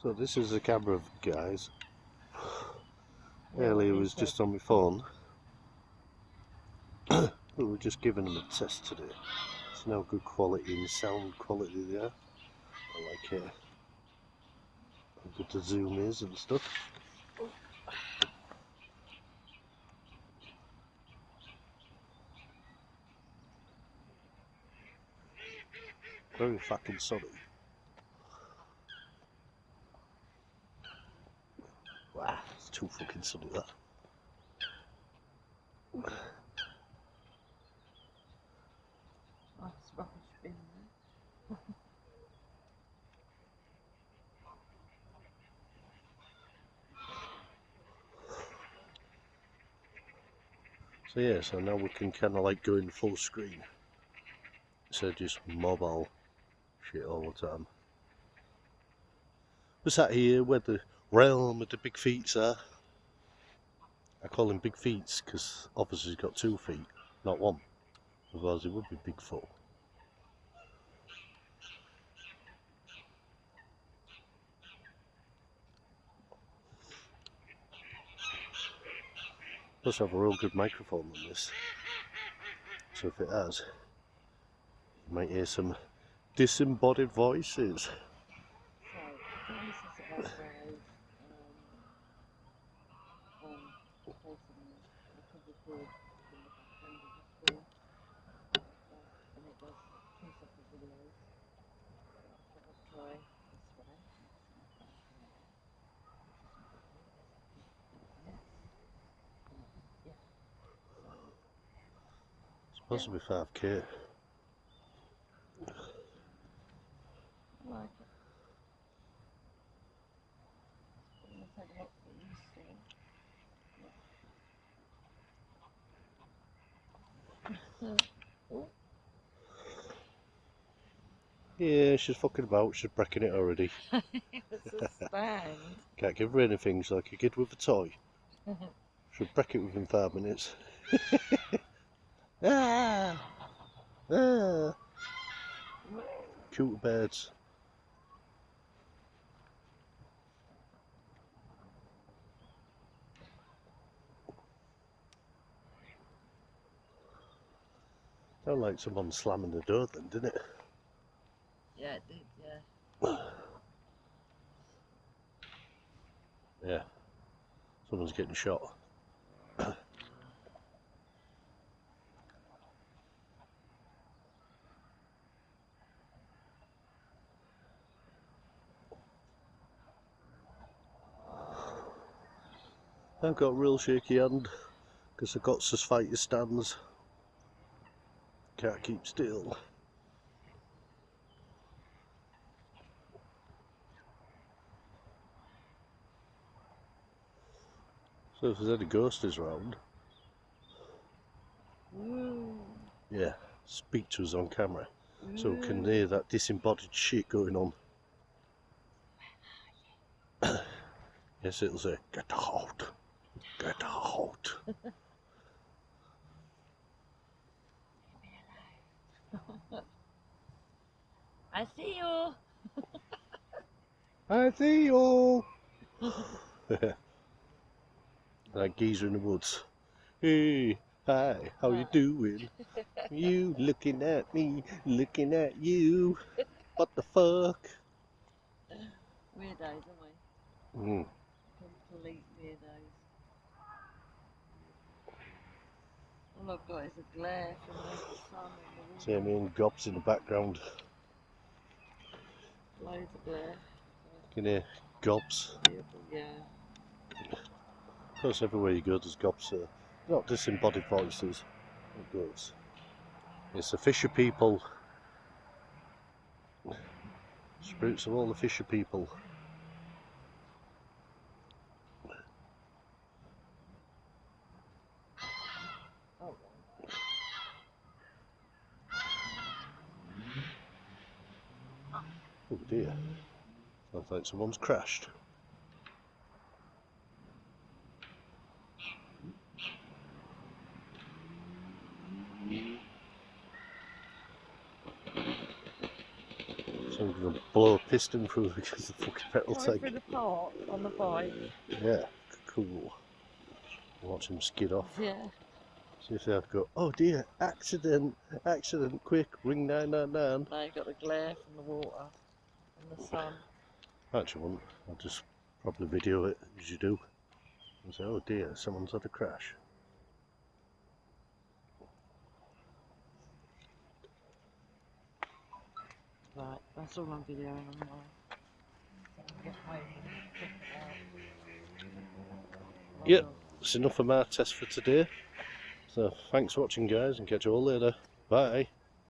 So this is the camera, guys. Earlier was just on my phone, but we're just giving them a test today. It's no good quality and sound quality there. I like it. How good the zoom is and stuff. Very fucking sunny. Wow, it's too fucking sunny that. Oh, it's rubbish bin there. So yeah, so now we can kind of like go in full screen. So just mobile shit all the time. We're sat here where the realm of the big feet are. I call him big feet because obviously he's got 2 feet, not 1. Otherwise he would be Bigfoot. Plus I have a real good microphone on this. So if it has, you might hear some disembodied voices. So, I think this is about where I placing the cover board in the back end of the screen. And it does 2 separate videos. So I'll try this way. Yes. It's supposed to be 5K. I like it. I'm going to take a look at you soon. Yeah, she's fucking about, she's breaking it already. It's a stand. Can't give her anything, so like a kid with a toy. She'll break it within 5 minutes. Ah! Ah! Cute birds. Sounded like someone slamming the door then, didn't it? Yeah, it did, yeah. Yeah. Someone's getting shot. I've got a real shaky hand because I've got fighter stands. Can't keep still. So if there's any ghosties around, yeah, speak to us on camera so we can hear that disembodied shit going on. Yes, it'll say, get out, get out. I see you. I see you. That geezer in the woods. Hey, hi, how you doing? You looking at me, looking at you. What the fuck? Weirdos, aren't we? Mm. Complete weirdos. All I've got is a glare from the sun and the See me and gobs in the background. loads of glare. You can hear gobs. Yeah. Of course, everywhere you go, there's gobs. Not disembodied voices. It goes. It's the fisher people. Spirits of all the fisher people. Oh, Oh dear. Sounds like someone's crashed. So I'm going to blow a piston through because the fucking petrol Going tank. through the park on the bike. Yeah, cool. Watch him skid off. Yeah. See if they have to go, oh dear, accident, accident, quick, ring 999. Now you've got the glare from the water and the sun. Actually, I won't. I'll just probably video it as you do and say, oh dear, someone's had a crash. Right, that's all I'm videoing on mine. So I can get home and think about. Yep, it's enough of my test for today. So thanks for watching guys and catch you all later. Bye.